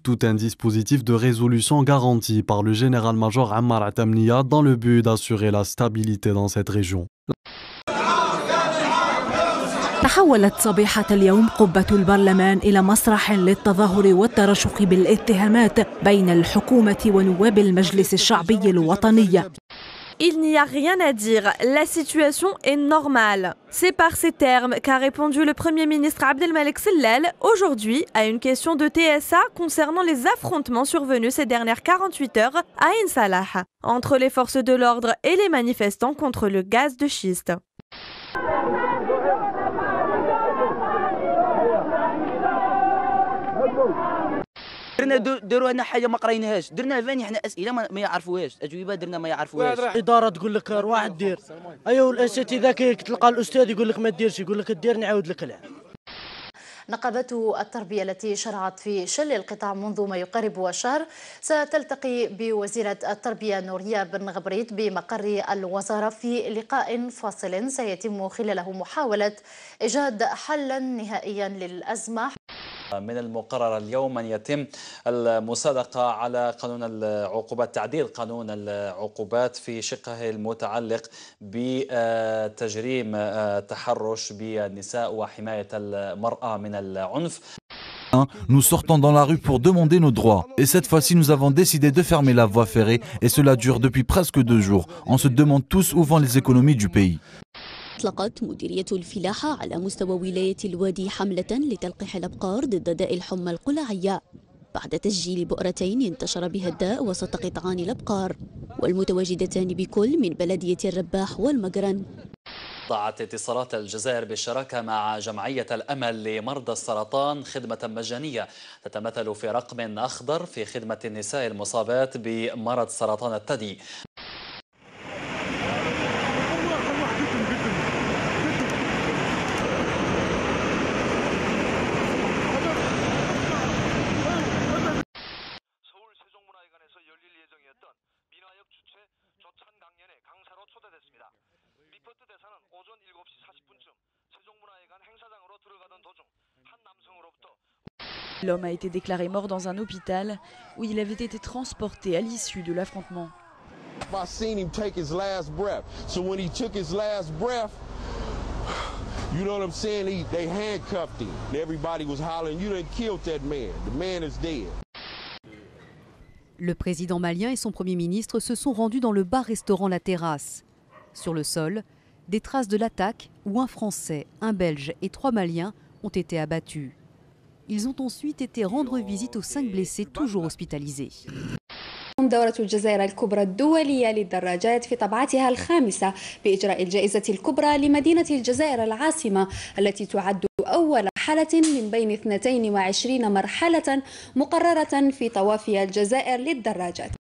tout un dispositif de résolution garanti par le général-major Ammar Atamnia dans le but d'assurer la stabilité dans cette région. تحولت صبيحة اليوم قبة البرلمان إلى مسرح للتظاهر والترشح بالاتهامات بين الحكومة ونواب المجلس الشعبي الوطني. Il n'y a rien à dire, la situation est normale. C'est par ces termes qu'a répondu le Premier ministre Abdelmalek Sellal aujourd'hui à une question de TSA concernant les affrontements survenus ces dernières 48 heures à Ain Salah entre les forces de l'ordre et les manifestants contre le gaz de schiste. درنا داروا لنا حاجه ما قريناهاش، درنا فاني حنا اسئله ما يعرفوهاش، اجوبه درنا ما يعرفوهاش. الاداره تقول لك روح دير، ايوا الاساتذه تلقى الاستاذ يقول لك ما ديرش، يقول لك دير نعاود لك العام. نقابة التربية التي شرعت في شل القطاع منذ ما يقارب شهر ستلتقي بوزيرة التربية نورية بن غبريت بمقر الوزارة في لقاء فاصل سيتم خلاله محاولة إيجاد حلا نهائيا للأزمة. من المقرر اليوم أن يتم المصادقة على قانون العقوبات، تعديل قانون العقوبات في شقه المتعلق بتجريم التحرش بالنساء وحماية المرأة من العنف. Nous sortons dans la rue pour demander nos droits. Et cette fois-ci, nous avons décidé de fermer la voie ferrée et cela dure depuis presque 2 jours. On se demande tous où vont les économies du pays. أطلقت مديرية الفلاحة على مستوى ولاية الوادي حملة لتلقيح الأبقار ضد داء الحمى القلاعية بعد تسجيل بؤرتين انتشر بها الداء وسط قطعان الأبقار والمتواجدتان بكل من بلدية الرباح والمقرن. ضاعت اتصالات الجزائر بالشراكة مع جمعية الأمل لمرضى السرطان خدمة مجانية تتمثل في رقم أخضر في خدمة النساء المصابات بمرض سرطان الثدي. L'homme a été déclaré mort dans un hôpital où il avait été transporté à l'issue de l'affrontement. I seen him take his last breath. So when he took his last breath, you know what I'm saying? They handcuffed him. Everybody was hollering, "You done killed that man. The man is dead." Le président malien et son premier ministre se sont rendus dans le bar-restaurant La Terrasse. Sur le sol, des traces de l'attaque où un Français, un Belge et 3 Maliens ont été abattus. Ils ont ensuite été rendre visite aux 5 blessés toujours hospitalisés. دورة الجزائر الكبرى الدولية للدراجات في طبعتها الخامسة بإجراء الجائزة الكبرى لمدينة الجزائر العاصمة التي تعد أول مرحلة من بين 22 مرحلة مقررة في طوافي الجزائر للدراجات.